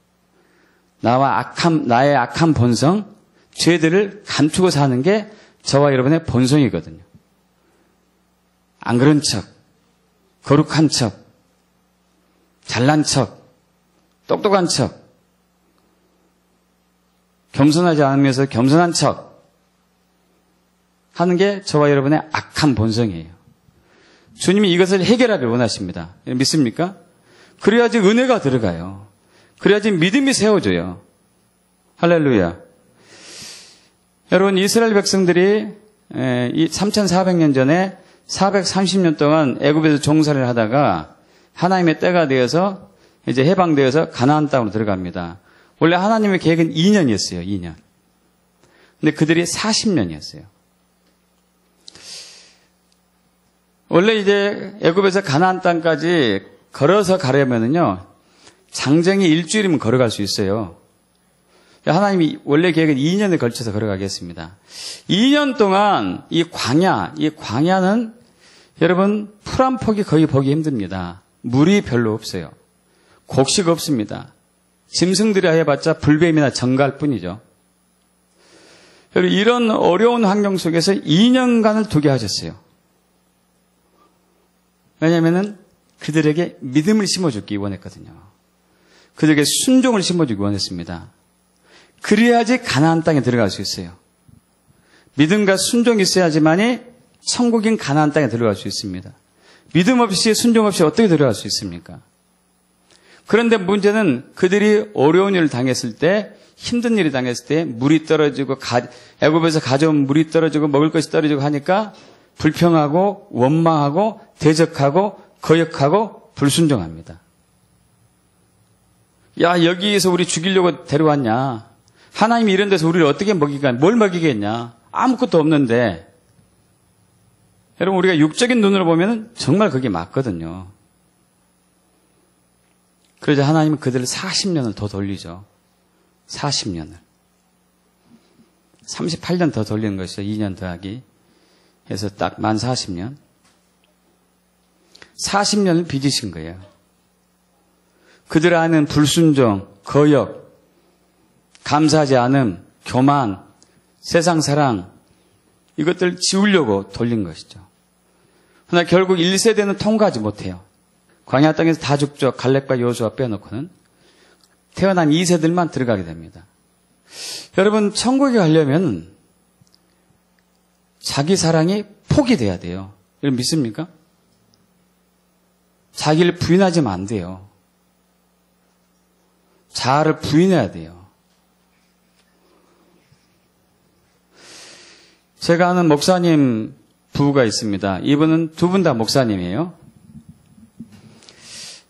나의 악한 본성, 죄들을 감추고 사는 게 저와 여러분의 본성이거든요. 안 그런 척, 거룩한 척, 잘난 척, 똑똑한 척, 겸손하지 않으면서 겸손한 척 하는 게 저와 여러분의 악한 본성이에요. 주님이 이것을 해결하기를 원하십니다. 믿습니까? 그래야지 은혜가 들어가요. 그래야지 믿음이 세워져요. 할렐루야. 여러분, 이스라엘 백성들이 3400년 전에 430년 동안 애굽에서 종살이를 하다가 하나님의 때가 되어서 이제 해방되어서 가나안 땅으로 들어갑니다. 원래 하나님의 계획은 2년이었어요. 2년. 근데 그들이 40년이었어요. 원래 이제 애굽에서 가나안 땅까지 걸어서 가려면은요, 장정이 일주일이면 걸어갈 수 있어요. 하나님이 원래 계획은 2년에 걸쳐서 걸어가겠습니다. 2년 동안 이 광야는 여러분 풀 한 폭이 거의 보기 힘듭니다. 물이 별로 없어요. 곡식 없습니다. 짐승들이 해봤자 불뱀이나 정갈 뿐이죠. 여러분, 이런 어려운 환경 속에서 2년간을 두게 하셨어요. 왜냐하면 그들에게 믿음을 심어주기 원했거든요. 그들에게 순종을 심어주기 원했습니다. 그래야지 가나안 땅에 들어갈 수 있어요. 믿음과 순종이 있어야지만이 천국인 가나안 땅에 들어갈 수 있습니다. 믿음 없이 순종 없이 어떻게 들어갈 수 있습니까? 그런데 문제는 그들이 어려운 일을 당했을 때, 힘든 일을 당했을 때 물이 떨어지고 애굽에서 가져온 물이 떨어지고 먹을 것이 떨어지고 하니까 불평하고 원망하고 대적하고 거역하고 불순종합니다. 야, 여기에서 우리 죽이려고 데려왔냐? 하나님이 이런 데서 우리를 어떻게 뭘 먹이겠냐? 아무것도 없는데. 여러분, 우리가 육적인 눈으로 보면 정말 그게 맞거든요. 그러자 하나님은 그들을 40년을 더 돌리죠. 40년을. 38년 더 돌리는 것이죠. 2년 더하기. 해서 딱 만 40년. 40년을 빚으신 거예요. 그들 안은 불순종, 거역, 감사하지 않음, 교만, 세상 사랑, 이것들을 지우려고 돌린 것이죠. 그러나 결국 1세대는 통과하지 못해요. 광야 땅에서 다 죽죠. 갈렙과 여호수아 빼놓고는. 태어난 2세들만 들어가게 됩니다. 여러분, 천국에 가려면 자기 사랑이 포기돼야 돼요. 여러분 믿습니까? 자기를 부인하지면 안 돼요. 자아를 부인해야 돼요. 제가 아는 목사님 부부가 있습니다. 이분은 두 분 다 목사님이에요.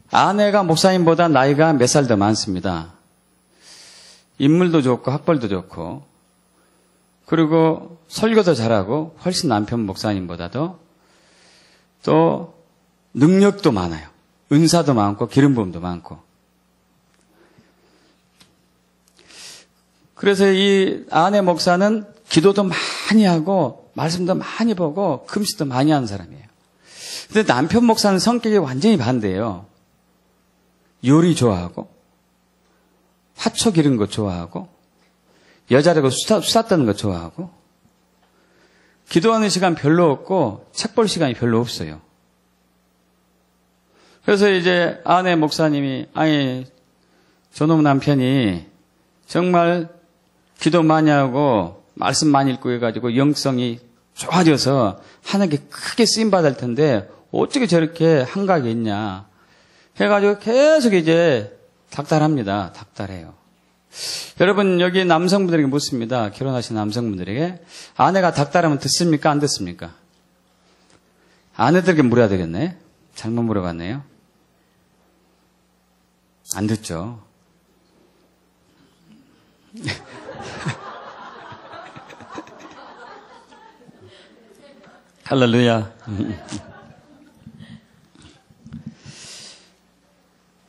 아내가 목사님보다 나이가 몇 살 더 많습니다. 인물도 좋고 학벌도 좋고 그리고 설교도 잘하고 훨씬 남편 목사님보다도 또 능력도 많아요. 은사도 많고 기름 부음도 많고. 그래서 이 아내 목사는 기도도 많이 하고 말씀도 많이 보고 금식도 많이 하는 사람이에요. 근데 남편 목사는 성격이 완전히 반대예요. 요리 좋아하고 화초 기른 거 좋아하고 여자라고 수다 떠는 거 좋아하고 기도하는 시간 별로 없고 책 볼 시간이 별로 없어요. 그래서 이제 아내 목사님이 아니 저놈 남편이 정말 기도 많이 하고 말씀 많이 읽고 해가지고 영성이 좋아져서 하나님께 크게 쓰임받을 텐데 어떻게 저렇게 한각이 있냐 해가지고 계속 이제 닥달합니다. 닥달해요. 여러분 여기 남성분들에게 묻습니다. 결혼하신 남성분들에게 아내가 닥달하면 듣습니까? 안 듣습니까? 아내들에게 물어야 되겠네. 잘못 물어봤네요. 안 듣죠. 할렐루야.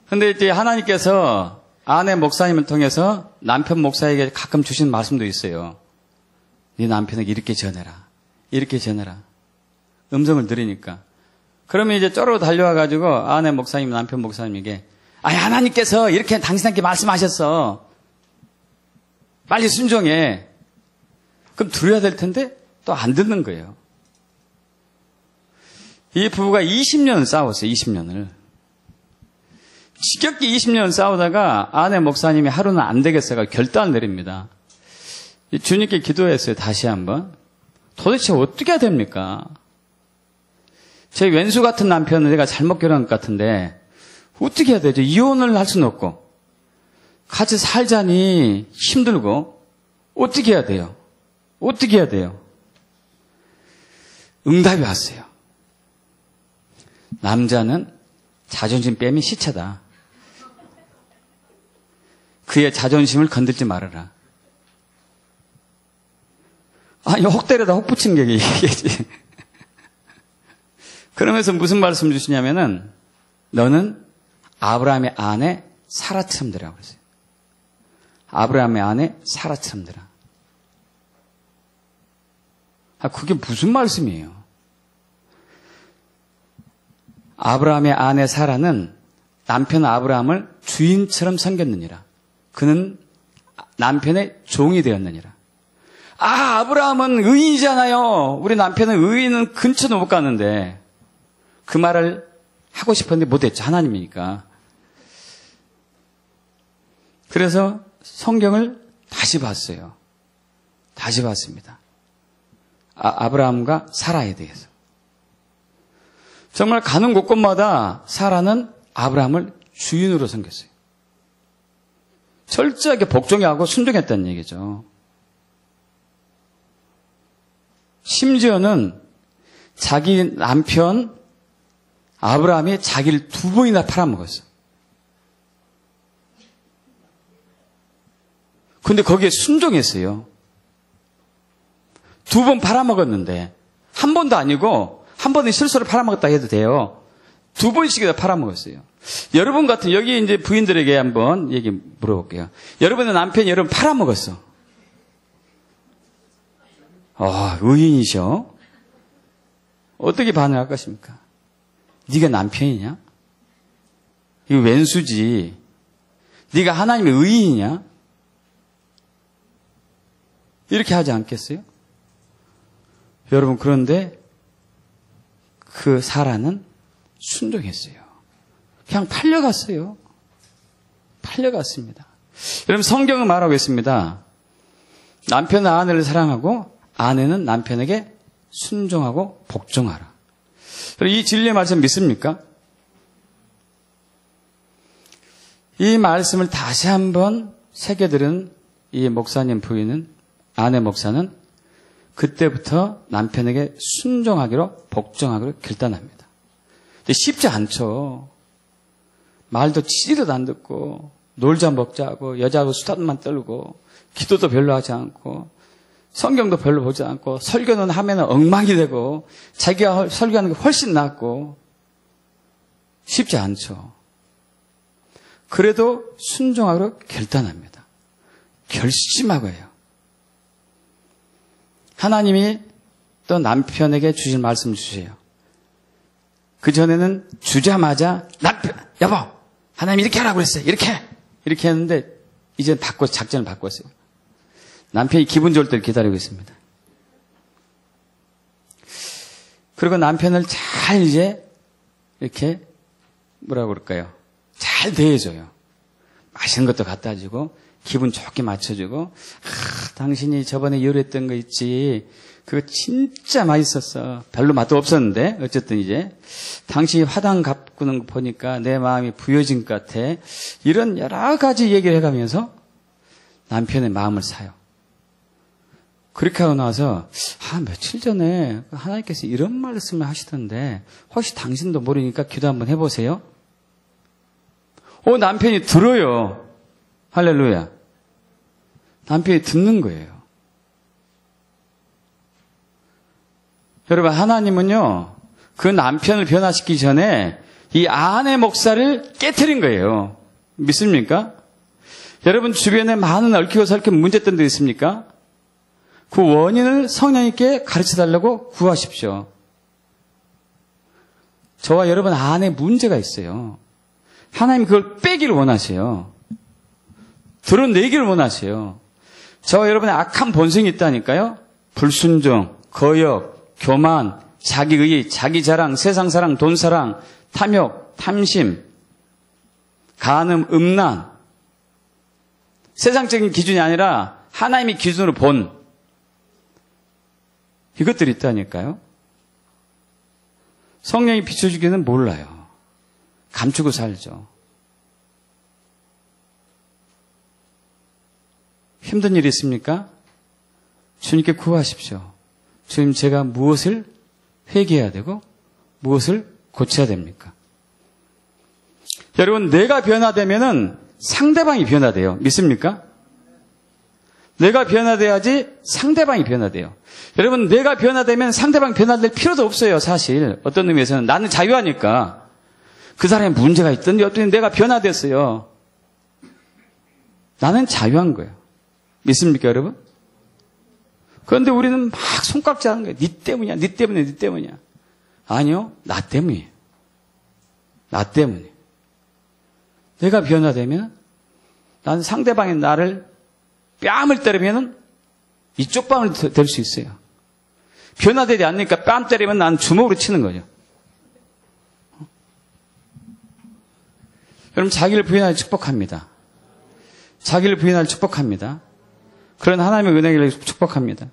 근데 이제 하나님께서 아내 목사님을 통해서 남편 목사에게 가끔 주신 말씀도 있어요. 네 남편에게 이렇게 전해라. 이렇게 전해라. 음성을 들으니까. 그러면 이제 쪼르르 달려와가지고 아내 목사님, 남편 목사님에게 아니 하나님께서 이렇게 당신에게 말씀하셨어. 빨리 순종해. 그럼 들어야 될 텐데 또 안 듣는 거예요. 이 부부가 20년을 싸웠어요. 20년을. 지겹게 20년을 싸우다가 아내 목사님이 하루는 안 되겠어가 결단을 내립니다. 주님께 기도했어요. 다시 한번. 도대체 어떻게 해야 됩니까? 제 왼수 같은 남편은 내가 잘못 결혼한 것 같은데 어떻게 해야 되죠? 이혼을 할 수는 없고 같이 살자니 힘들고 어떻게 해야 돼요? 어떻게 해야 돼요? 응답이 왔어요. 남자는 자존심 빼면 시체다. 그의 자존심을 건들지 말아라. 혹 때려다 혹 붙인 게 얘기지. 그러면서 무슨 말씀 주시냐면은 너는 아브라함의 아내 사라처럼 되라고 그랬어요. 아브라함의 아내 사라처럼 되라. 그게 무슨 말씀이에요? 아브라함의 아내 사라는 남편 아브라함을 주인처럼 섬겼느니라. 그는 남편의 종이 되었느니라. 아브라함은 의인이잖아요. 우리 남편은 의인은 근처도 못 가는데 그 말을 하고 싶었는데 못했죠. 하나님이니까. 그래서 성경을 다시 봤어요. 다시 봤습니다. 아브라함과 사라에 대해서. 정말 가는 곳곳마다 사라는 아브라함을 주인으로 섬겼어요. 철저하게 복종하고 순종했다는 얘기죠. 심지어는 자기 남편 아브라함이 자기를 2번이나 팔아먹었어. 근데 거기에 순종했어요. 2번 팔아먹었는데 한 번도 아니고 한 번은 실수로 팔아먹었다 해도 돼요. 2번씩이나 팔아먹었어요. 여러분 같은 여기 이제 부인들에게 한번 얘기 물어볼게요. 여러분의 남편이 여러분 팔아먹었어. 의인이셔. 어떻게 반응할 것입니까? 네가 남편이냐? 이거 왼수지. 네가 하나님의 의인이냐? 이렇게 하지 않겠어요? 여러분, 그런데 그 사라는 순종했어요. 그냥 팔려갔어요. 팔려갔습니다. 여러분, 성경은 말하고 있습니다. 남편은 아내를 사랑하고 아내는 남편에게 순종하고 복종하라. 이 진리의 말씀 믿습니까? 이 말씀을 다시 한번 새겨들은 이 목사님 부인은, 아내 목사는 그때부터 남편에게 순종하기로, 복종하기로 결단합니다. 근데 쉽지 않죠. 말도 치지도 안 듣고, 놀자 먹자 하고, 여자하고 수다만 떨고, 기도도 별로 하지 않고, 성경도 별로 보지 않고, 설교는 하면은 엉망이 되고, 자기가 설교하는 게 훨씬 낫고, 쉽지 않죠. 그래도 순종하기로 결단합니다. 결심하고 해요. 하나님이 또 남편에게 주신 말씀 주세요. 그전에는 주자마자 남편, 여보, 하나님이 이렇게 하라고 그랬어요. 이렇게 했는데 이제 작전을 바꿨어요. 남편이 기분 좋을 때를 기다리고 있습니다. 그리고 남편을 잘 이제 이렇게 뭐라고 그럴까요? 잘 대해줘요. 맛있는 것도 갖다 주고 기분 좋게 맞춰주고, 당신이 저번에 요리했던 거 있지, 그거 진짜 맛있었어. 별로 맛도 없었는데 어쨌든 이제 당신이 화단 가꾸는 거 보니까 내 마음이 부여진 것 같아. 이런 여러 가지 얘기를 해가면서 남편의 마음을 사요. 그렇게 하고 나서 며칠 전에 하나님께서 이런 말씀을 하시던데 혹시 당신도 모르니까 기도 한번 해보세요. 남편이 들어요. 할렐루야. 남편이 듣는 거예요. 여러분, 하나님은요, 그 남편을 변화시키기 전에 이 아내 목사를 깨트린 거예요. 믿습니까? 여러분 주변에 많은 얽히고 설킨 문제점도 있습니까? 그 원인을 성령님께 가르쳐달라고 구하십시오. 저와 여러분 안에 문제가 있어요. 하나님 그걸 빼기를 원하세요. 드러내기를 원하세요. 저와 여러분의 악한 본성이 있다니까요. 불순종, 거역, 교만, 자기의, 자기자랑, 세상사랑, 돈사랑, 탐욕, 탐심, 간음, 음란. 세상적인 기준이 아니라 하나님이 기준으로 본 이것들이 있다니까요. 성령이 비춰주기는 몰라요. 감추고 살죠. 힘든 일이 있습니까? 주님께 구하십시오. 주님, 제가 무엇을 회개해야 되고 무엇을 고쳐야 됩니까? 여러분, 내가 변화되면은 상대방이 변화돼요. 믿습니까? 내가 변화돼야지 상대방이 변화돼요. 여러분, 내가 변화되면 상대방이 변화될 필요도 없어요. 사실 어떤 의미에서는 나는 자유하니까 그 사람이 문제가 있든지 어떤 내가 변화됐어요. 나는 자유한 거예요. 믿습니까, 여러분? 그런데 우리는 막 손깍지 하는 거예요. 네 때문이야, 네 때문에, 네 때문이야. 아니요, 나 때문이에요. 나 때문에. 내가 변화되면 나는 상대방이 나를 뺨을 때리면 이쪽 뺨을 댈 수 있어요. 변화되지 않으니까 뺨 때리면 나는 주먹으로 치는 거죠. 여러분, 자기를 부인하여 축복합니다. 자기를 부인하여 축복합니다. 그런 하나님의 은혜를 축복합니다.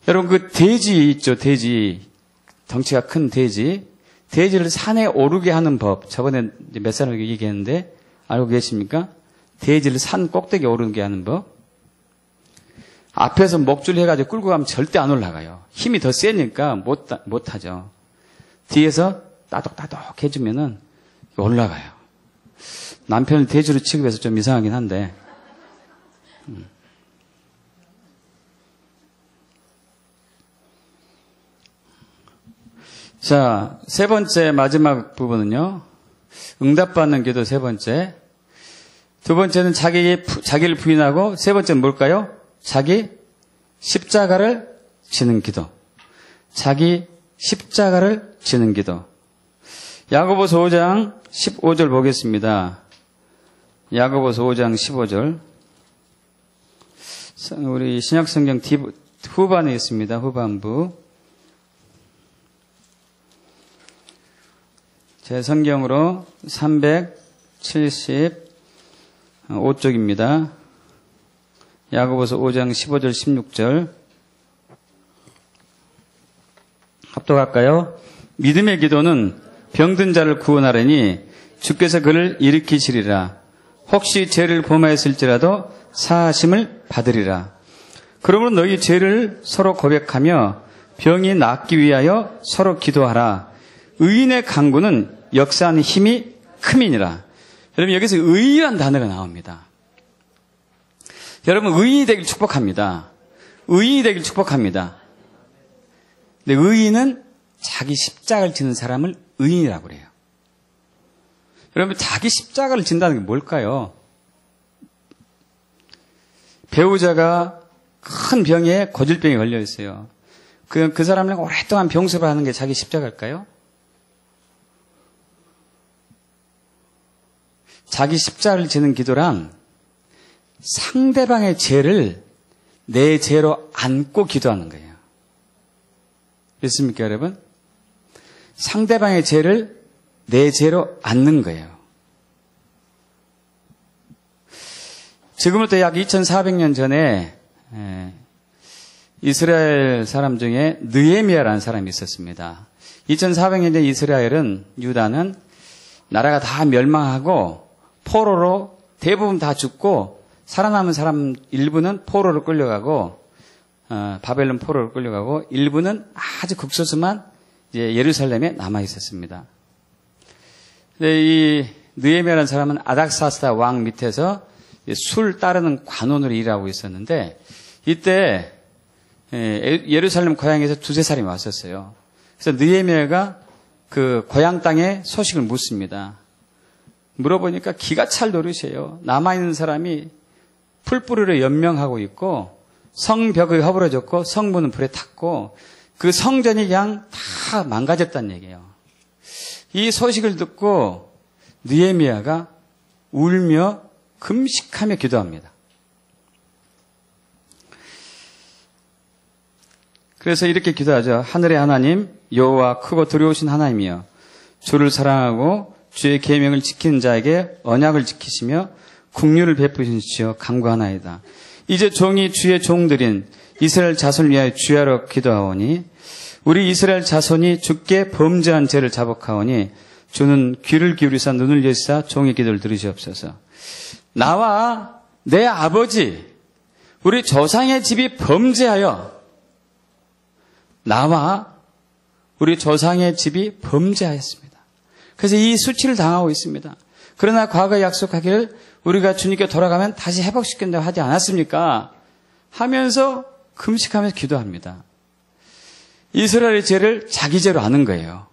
여러분, 그 돼지 있죠, 돼지. 덩치가 큰 돼지. 돼지를 산에 오르게 하는 법. 저번에 몇 사람에게 얘기했는데, 알고 계십니까? 돼지를 산 꼭대기에 오르게 하는 법. 앞에서 목줄 해가지고 끌고 가면 절대 안 올라가요. 힘이 더 세니까 못하죠. 뒤에서 따독따독 해주면은 올라가요. 남편을 돼지로 취급해서 좀 이상하긴 한데, 자, 세 번째 마지막 부분은요. 응답받는 기도 세 번째. 두 번째는 자기를 부인하고, 세 번째는 뭘까요? 자기 십자가를 지는 기도. 자기 십자가를 지는 기도. 야고보서 5장 15절 보겠습니다. 야고보서 5장 15절. 우리 신약성경 후반에 있습니다. 후반부. 제 성경으로 375쪽입니다. 야고보서 5장 15절 16절 합독할까요? 믿음의 기도는 병든 자를 구원하려니 주께서 그를 일으키시리라. 혹시 죄를 범하였을지라도 사하심을 받으리라. 그러므로 너희 죄를 서로 고백하며 병이 낫기 위하여 서로 기도하라. 의인의 간구는 역사하는 힘이 큼이니라. 여러분, 여기서 의인이라는 단어가 나옵니다. 여러분, 의인이 되길 축복합니다. 의인이 되길 축복합니다. 근데 의인은 자기 십자가를 지는 사람을 의인이라고 그래요. 여러분, 자기 십자가를 진다는 게 뭘까요? 배우자가 큰 병에 고질병에 걸려 있어요. 그 사람을 오랫동안 병수를 하는 게 자기 십자가일까요? 자기 십자가를 지는 기도란 상대방의 죄를 내 죄로 안고 기도하는 거예요. 믿습니까, 여러분? 상대방의 죄를 내 죄로 안는 거예요. 지금부터 약 2400년 전에 이스라엘 사람 중에 느헤미야라는 사람이 있었습니다. 2400년 전 이스라엘은, 유다는 나라가 다 멸망하고 포로로 대부분 다 죽고 살아남은 사람 일부는 포로로 끌려가고 바벨론 포로로 끌려가고 일부는 아주 극소수만 이제 예루살렘에 남아 있었습니다. 근데 이 느헤미야라는 사람은 아닥사스다 왕 밑에서 술 따르는 관원으로 일하고 있었는데 이때 예루살렘 고향에서 두세 사람이 왔었어요. 그래서 느헤미야가 그 고향 땅의 소식을 묻습니다. 물어보니까 기가 찰 노릇이에요. 남아있는 사람이 풀뿌리로 연명하고 있고 성벽이 허물어졌고 성문은 불에 탔고 그 성전이 그냥 다 망가졌다는 얘기예요. 이 소식을 듣고 느헤미야가 울며 금식하며 기도합니다. 그래서 이렇게 기도하죠. 하늘의 하나님, 여호와 크고 두려우신 하나님이여, 주를 사랑하고 주의 계명을 지키는 자에게 언약을 지키시며 긍휼을 베푸시오 간구하나이다. 이제 종이 주의 종들인 이스라엘 자손을 위하여 주야로 기도하오니 우리 이스라엘 자손이 주께 범죄한 죄를 자복하오니 주는 귀를 기울이사 눈을 여시사 종의 기도를 들으시옵소서. 나와 내 아버지 우리 조상의 집이 범죄하여 나와 우리 조상의 집이 범죄하였습니다. 그래서 이 수치를 당하고 있습니다. 그러나 과거에 약속하기를 우리가 주님께 돌아가면 다시 회복시킨다고 하지 않았습니까? 하면서 금식하면서 기도합니다. 이스라엘의 죄를 자기 죄로 아는 거예요.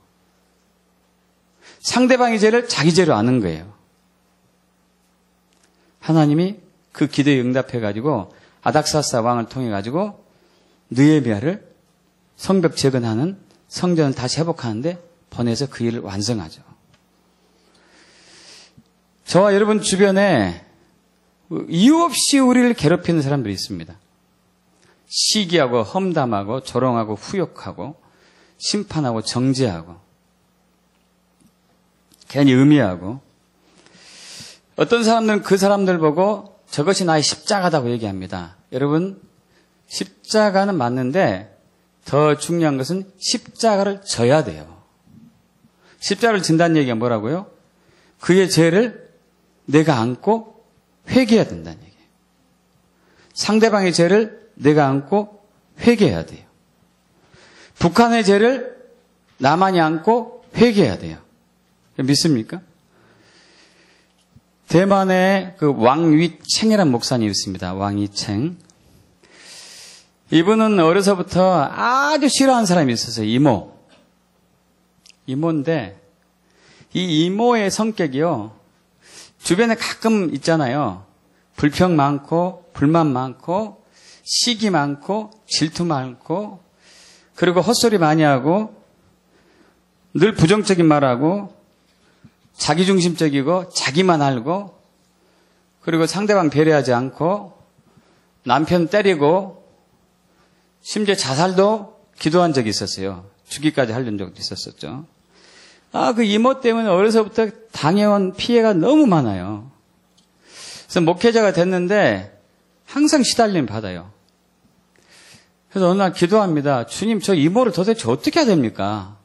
상대방의 죄를 자기 죄로 아는 거예요. 하나님이 그 기도에 응답해가지고 아닥사스다 왕을 통해가지고 느헤미야를 성벽 재건하는 성전을 다시 회복하는데 보내서 그 일을 완성하죠. 저와 여러분 주변에 이유 없이 우리를 괴롭히는 사람들이 있습니다. 시기하고 험담하고 조롱하고 후욕하고 심판하고 정죄하고 괜히 의미하고 어떤 사람들은 그 사람들 보고 저것이 나의 십자가다고 얘기합니다. 여러분 십자가는 맞는데 더 중요한 것은 십자가를 져야 돼요. 십자가를 진다는 얘기가 뭐라고요? 그의 죄를 내가 안고 회개해야 된다는 얘기예요. 상대방의 죄를 내가 안고 회개해야 돼요. 북한의 죄를 나만이 안고 회개해야 돼요. 믿습니까? 대만에 그 왕위챙이라는 목사님이 있습니다. 왕위챙. 이분은 어려서부터 아주 싫어하는 사람이 있었어요. 이모인데 이 이모의 성격이요. 주변에 가끔 있잖아요. 불평 많고 불만 많고 시기 많고 질투 많고 그리고 헛소리 많이 하고 늘 부정적인 말하고 자기중심적이고 자기만 알고 그리고 상대방 배려하지 않고 남편 때리고 심지어 자살도 기도한 적이 있었어요. 죽기까지 하려는 적도 있었었죠. 그 이모 때문에 어려서부터 당해온 피해가 너무 많아요. 그래서 목회자가 됐는데 항상 시달림 받아요. 그래서 어느 날 기도합니다. 주님, 저 이모를 도대체 어떻게 해야 됩니까?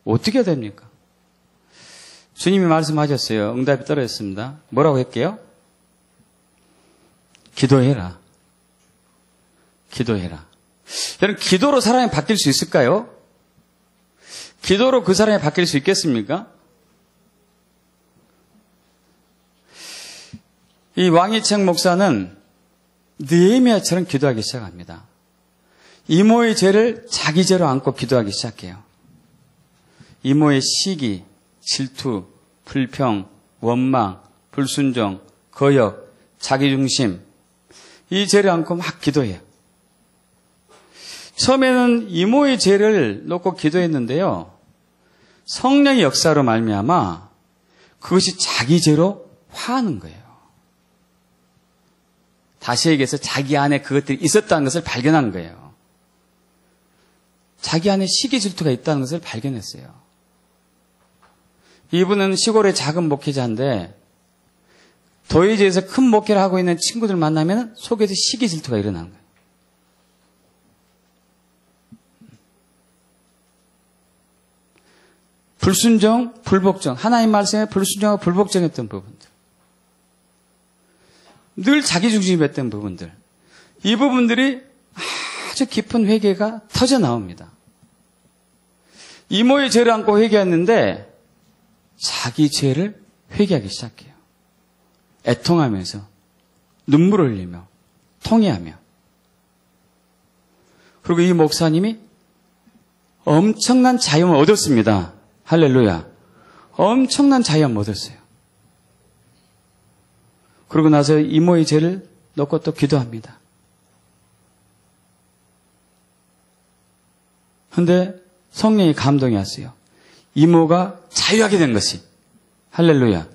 어떻게 해야 됩니까? 주님이 말씀하셨어요. 응답이 떨어졌습니다. 뭐라고 할게요? 기도해라. 기도해라. 여러분, 기도로 사람이 바뀔 수 있을까요? 기도로 그 사람이 바뀔 수 있겠습니까? 이 왕이챙 목사는 느헤미야처럼 기도하기 시작합니다. 이모의 죄를 자기 죄로 안고 기도하기 시작해요. 이모의 시기, 질투, 불평, 원망, 불순종, 거역, 자기중심 이 죄를 안고 막 기도해요. 처음에는 이모의 죄를 놓고 기도했는데요. 성령의 역사로 말미암아 그것이 자기 죄로 화하는 거예요. 다시 얘기해서 자기 안에 그것들이 있었다는 것을 발견한 거예요. 자기 안에 시기 질투가 있다는 것을 발견했어요. 이분은 시골의 작은 목회자인데 도의지에서 큰 목회를 하고 있는 친구들 만나면 속에서 시기 질투가 일어나는 거예요. 불순종, 불복종. 하나님 말씀에 불순종하고 불복종했던 부분들. 늘 자기중심했던 부분들. 이 부분들이 아주 깊은 회개가 터져 나옵니다. 이모의 죄를 안고 회개했는데 자기 죄를 회개하기 시작해요. 애통하면서 눈물을 흘리며 통회하며. 그리고 이 목사님이 엄청난 자유를 얻었습니다. 할렐루야. 엄청난 자유를 얻었어요. 그러고 나서 이모의 죄를 놓고 또 기도합니다. 그런데 성령이 감동이 왔어요. 이모가 자유하게 된 것이, 할렐루야.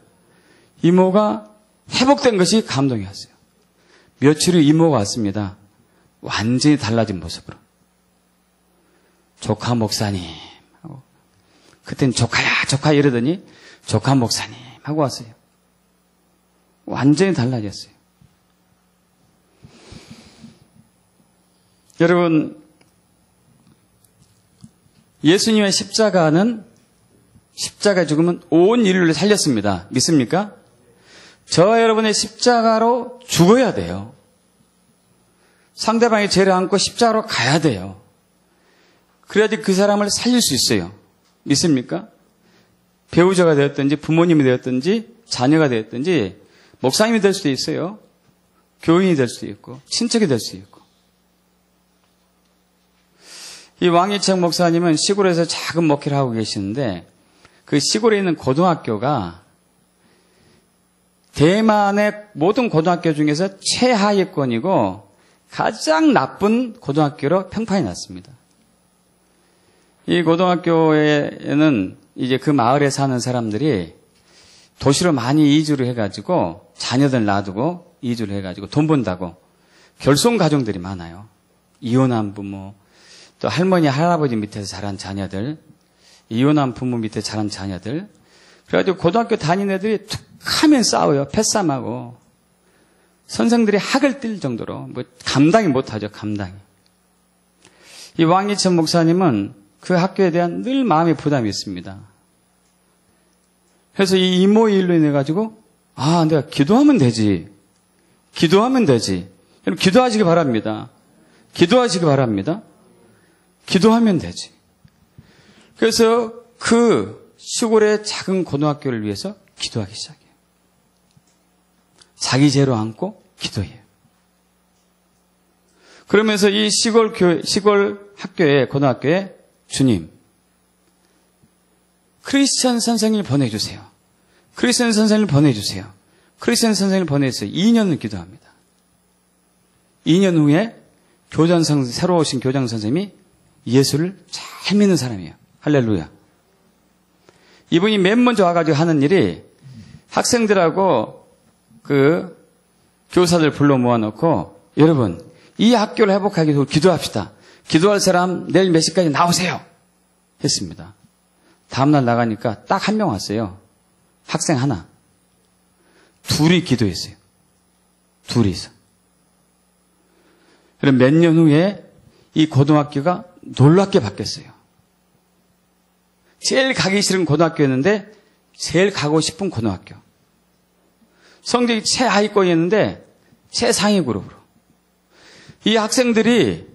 이모가 회복된 것이 감동이 왔어요. 며칠 후 이모가 왔습니다. 완전히 달라진 모습으로. 조카 목사님 하고, 그때는 조카야 조카 이러더니 조카 목사님 하고 왔어요. 완전히 달라졌어요. 여러분, 예수님의 십자가 죽음은 온 인류를 살렸습니다. 믿습니까? 저와 여러분의 십자가로 죽어야 돼요. 상대방의 죄를 안고 십자가로 가야 돼요. 그래야지 그 사람을 살릴 수 있어요. 믿습니까? 배우자가 되었든지 부모님이 되었든지 자녀가 되었든지 목사님이 될 수도 있어요. 교인이 될 수도 있고 친척이 될 수도 있고. 이 왕이청 목사님은 시골에서 작은 목회를 하고 계시는데 그 시골에 있는 고등학교가 대만의 모든 고등학교 중에서 최하위권이고 가장 나쁜 고등학교로 평판이 났습니다. 이 고등학교에는 이제 그 마을에 사는 사람들이 도시로 많이 이주를 해가지고 자녀들 놔두고 이주를 해가지고 돈 번다고 결손 가정들이 많아요. 이혼한 부모, 또 할머니, 할아버지 밑에서 자란 자녀들, 이혼한 부모 밑에 자란 자녀들. 그래가지고 고등학교 다니는 애들이 툭 하면 싸워요. 패싸움하고. 선생들이 학을 띨 정도로 감당이 못하죠. 감당이. 이 왕이천 목사님은 그 학교에 대한 늘 마음의 부담이 있습니다. 그래서 이 이모 일로 인해 가지고 내가 기도하면 되지. 기도하면 되지. 여러분 기도하시기 바랍니다. 기도하시기 바랍니다. 기도하면 되지. 그래서 그 시골의 작은 고등학교를 위해서 기도하기 시작해요. 자기 죄로 안고 기도해요. 그러면서 이 시골 학교에, 고등학교에 주님, 크리스천 선생님을 보내주세요. 크리스천 선생님을 보내주세요. 크리스천 선생님을 보내주세요. 2년을 기도합니다. 2년 후에 새로 오신 교장 선생님이 예수를 잘 믿는 사람이에요. 할렐루야. 이분이 맨 먼저 와가지고 하는 일이 학생들하고 그 교사들 불러 모아놓고 여러분 이 학교를 회복하기 위해서 기도합시다. 기도할 사람 내일 몇 시까지 나오세요. 했습니다. 다음날 나가니까 딱 한 명 왔어요. 학생 하나. 둘이 기도했어요. 둘이서. 그럼 몇 년 후에 이 고등학교가 놀랍게 바뀌었어요. 제일 가기 싫은 고등학교였는데 제일 가고 싶은 고등학교. 성적이 최하위권이었는데 최상위 그룹으로. 이 학생들이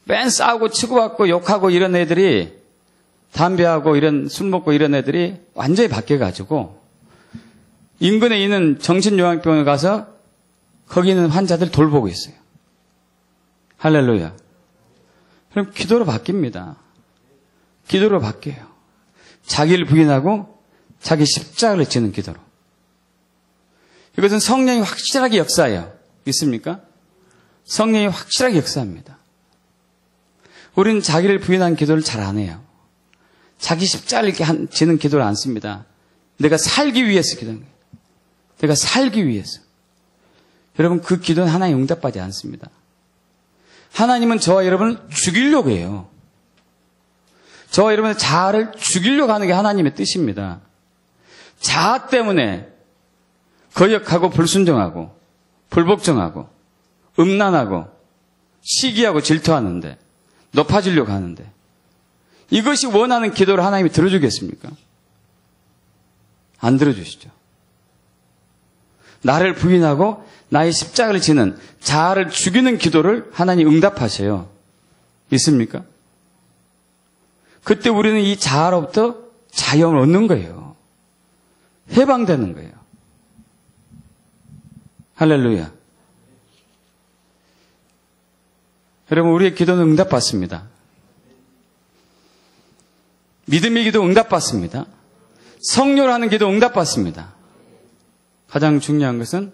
맨 싸우고 치고받고 욕하고 이런 애들이 담배하고 이런 술 먹고 이런 애들이 완전히 바뀌어가지고 인근에 있는 정신요양병원에 가서 거기 있는 환자들 돌보고 있어요. 할렐루야. 그럼 기도로 바뀝니다. 기도로 바뀌어요. 자기를 부인하고 자기 십자가를 지는 기도로. 이것은 성령이 확실하게 역사해요. 믿습니까? 성령이 확실하게 역사합니다. 우리는 자기를 부인한 기도를 잘 안 해요. 자기 십자가를 이렇게 지는 기도를 안 씁니다. 내가 살기 위해서 기도하는 거예요. 내가 살기 위해서. 여러분 그 기도는 하나님 응답받지 않습니다. 하나님은 저와 여러분을 죽이려고 해요. 저와 여러분의 자아를 죽이려고 하는 게 하나님의 뜻입니다. 자아 때문에 거역하고 불순종하고 불복종하고 음란하고 시기하고 질투하는데 높아지려고 하는데 이것이 원하는 기도를 하나님이 들어주겠습니까? 안 들어주시죠. 나를 부인하고 나의 십자가를 지는 자아를 죽이는 기도를 하나님 응답하셔요. 믿습니까? 그때 우리는 이 자아로부터 자유함을 얻는 거예요. 해방되는 거예요. 할렐루야. 여러분 우리의 기도는 응답받습니다. 믿음의 기도 응답받습니다. 성령으로 하는 기도 응답받습니다. 가장 중요한 것은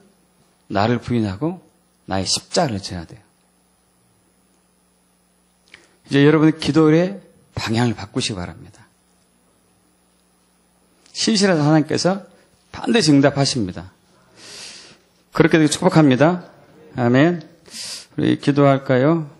나를 부인하고 나의 십자가를 져야 돼요. 이제 여러분의 기도의 방향을 바꾸시기 바랍니다. 신실한 하나님께서 반드시 응답하십니다. 그렇게 되길 축복합니다. 아멘. 우리 기도할까요?